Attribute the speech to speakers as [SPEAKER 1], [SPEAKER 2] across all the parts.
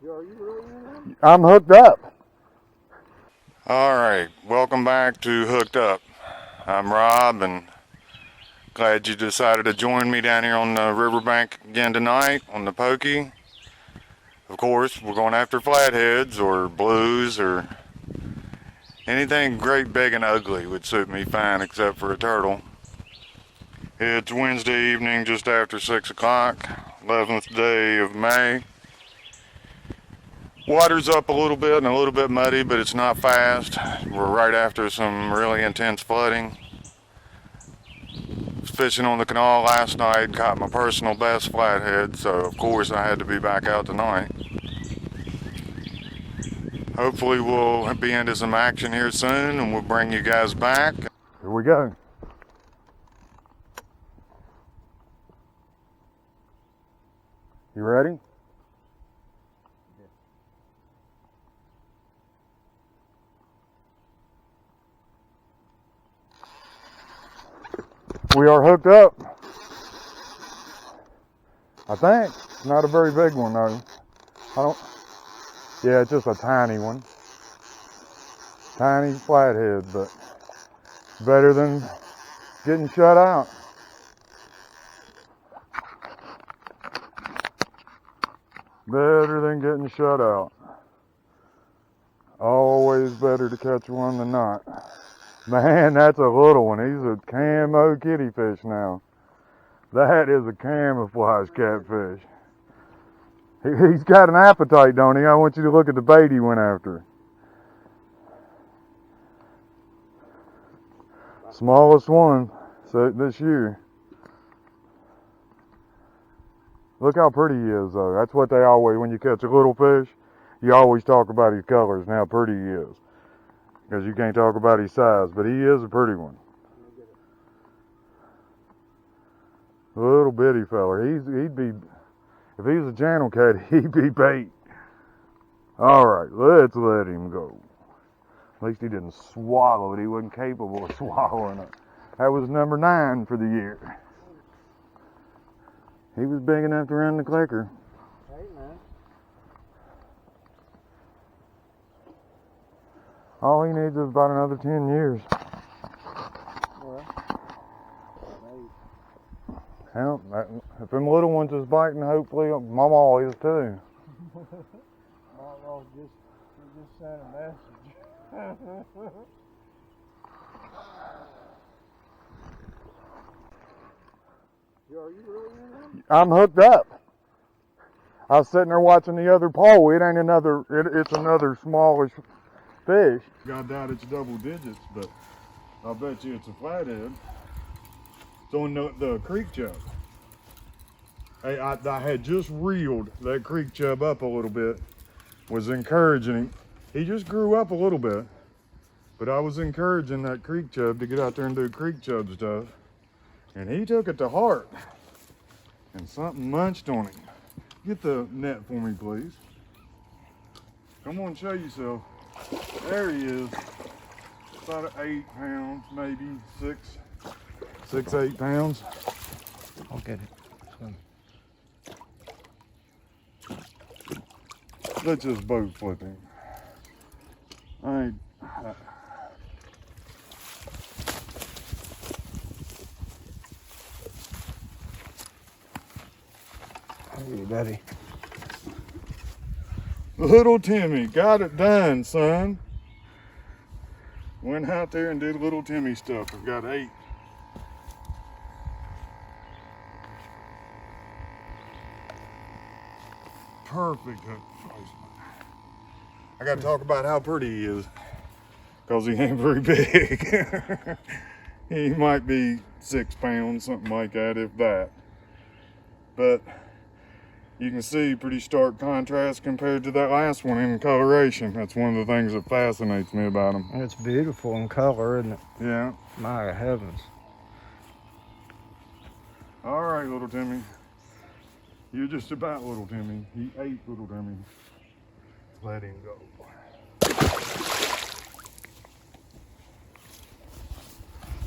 [SPEAKER 1] Are you really in there?
[SPEAKER 2] I'm hooked up.
[SPEAKER 3] All right, welcome back to Hooked Up. I'm Rob, and glad you decided to join me down here on the riverbank again tonight on the Pokey. Of course, we're going after flatheads or blues or anything great, big, and ugly would suit me fine except for a turtle. It's Wednesday evening just after 6 o'clock, 11th day of May. Water's up a little bit and a little bit muddy, but it's not fast. We're right after some really intense flooding. Was fishing on the canal last night, caught my personal best flathead, so of course I had to be back out tonight. Hopefully we'll be into some action here soon and we'll bring you guys back.
[SPEAKER 2] Here we go. You ready? We are hooked up. I think. Not a very big one though. Yeah, it's just a tiny one. Tiny flathead, but better than getting shut out. Better than getting shut out. Always better to catch one than not. Man, that's a little one. He's a camo kitty fish now. That is a camouflage catfish. He's got an appetite, don't he? I want you to look at the bait he went after. Smallest one this year. Look how pretty he is, though. That's what they always, when you catch a little fish, you always talk about his colors and how pretty he is. Because you can't talk about his size, but he is a pretty one. Little bitty fella. He'd be, if he's a channel cat, he'd be bait. All right, let's let him go. At least he didn't swallow it. He wasn't capable of swallowing it. That was number 9 for the year. He was big enough to run the clicker.
[SPEAKER 1] Hey, man.
[SPEAKER 2] All he needs is about another 10 years.
[SPEAKER 1] Well,
[SPEAKER 2] Hell, if them little ones is biting, hopefully Mama is too.
[SPEAKER 1] Mama just sent a message. Are you really in there?
[SPEAKER 2] I'm hooked up. I was sitting there watching the other pole. It ain't another. It's another smallish fish. I doubt it's double digits, but I'll bet you it's a flathead. It's on the creek chub. Hey, I had just reeled that creek chub up a little bit. Was encouraging him. He just grew up a little bit, but I was encouraging that creek chub to get out there and do creek chub stuff, and he took it to heart. And something munched on him. Get the net for me, please. Come on, show yourself. There he is. About 8 pounds, maybe 6, 8 pounds.
[SPEAKER 1] I'll get it.
[SPEAKER 2] Let's just boat flip him.
[SPEAKER 1] Hey, buddy.
[SPEAKER 2] Little Timmy, got it done, son. Went out there and did little Timmy stuff. I've got 8. Perfect hook placement. I got to talk about how pretty he is, because he ain't very big. He might be 6 pounds, something like that, if that. But you can see pretty stark contrast compared to that last one in coloration. That's one of the things that fascinates me about him.
[SPEAKER 1] It's beautiful in color, isn't it?
[SPEAKER 2] Yeah.
[SPEAKER 1] My heavens.
[SPEAKER 2] All right, little Timmy. You're just about little Timmy. He ate little Timmy. Let him go.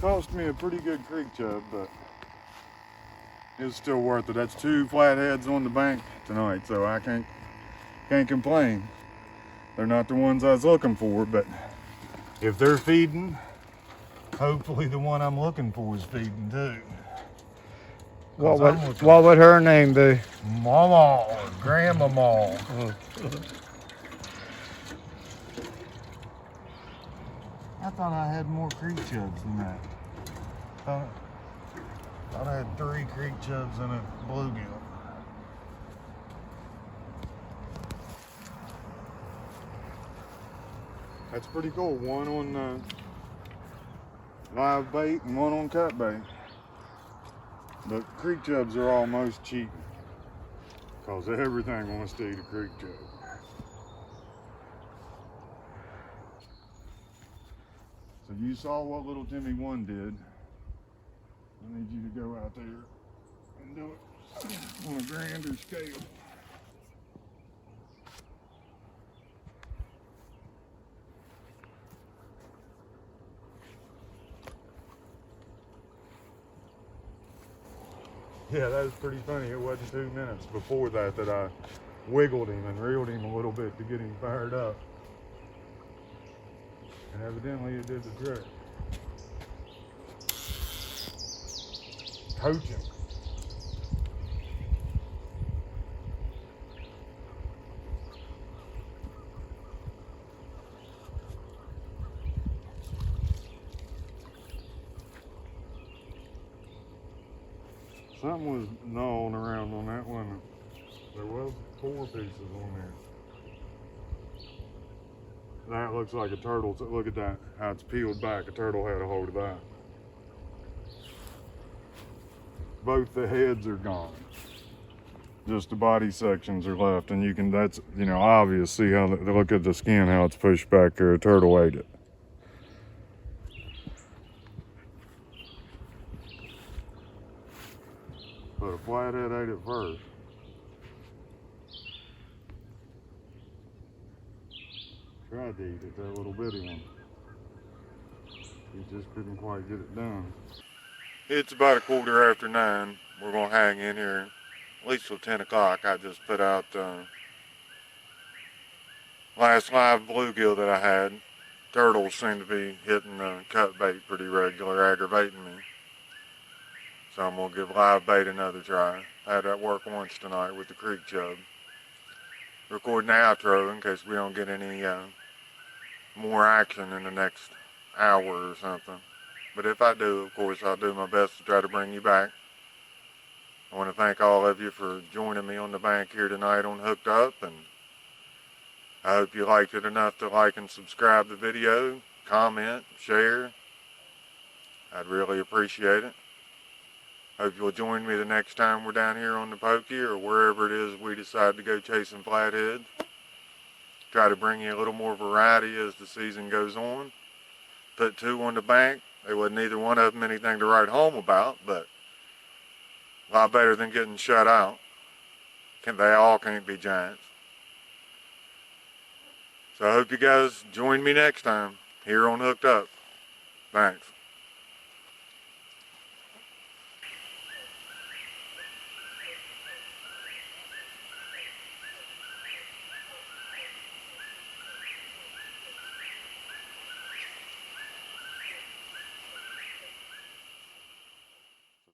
[SPEAKER 2] Cost me a pretty good creek chub, but it's still worth it. That's 2 flatheads on the bank tonight, so I can't
[SPEAKER 3] Can't complain. They're not the ones I was looking for, but if they're feeding, hopefully the one I'm looking for is feeding too.
[SPEAKER 1] What would her name be?
[SPEAKER 3] Mama or Grandmama. I thought I had more creek chubs than that. Thought I had 3 creek chubs and a bluegill. That's pretty cool. One on live bait and one on cut bait. But creek chubs are almost cheating, because everything wants to eat a creek chub. So you saw what little Timmy 1 did. I need you to go out there and do it on a grander scale. Yeah, that was pretty funny. It wasn't 2 minutes before that that I wiggled him and reeled him a little bit to get him fired up. And evidently it did the trick. Coach him. Something was gnawing around on that one. There was 4 pieces on there. That looks like a turtle. So look at that, how it's peeled back. A turtle had a hold of that. Both the heads are gone. Just the body sections are left, and you can, that's, you know, obvious. See how, look at the skin, how it's pushed back there. A turtle ate it. But a flathead ate it first. Tried to eat it, that little bitty one. He just couldn't quite get it done. It's about 9:15. We're gonna hang in here at least till 10 o'clock. I just put out last live bluegill that I had. Turtles seem to be hitting cut bait pretty regular, aggravating me. So I'm gonna give live bait another try. I had that work once tonight with the creek chub. Recording the outro in case we don't get any more action in the next hour or something. But if I do, of course, I'll do my best to try to bring you back. I want to thank all of you for joining me on the bank here tonight on Hooked Up, and I hope you liked it enough to like and subscribe the video, comment, share. I'd really appreciate it. Hope you'll join me the next time we're down here on the Pokey or wherever it is we decide to go chasing flatheads. Try to bring you a little more variety as the season goes on. Put 2 on the bank. They wasn't either one of them anything to write home about, but a lot better than getting shut out. They all can't be giants. So I hope you guys join me next time here on Hooked Up. Thanks.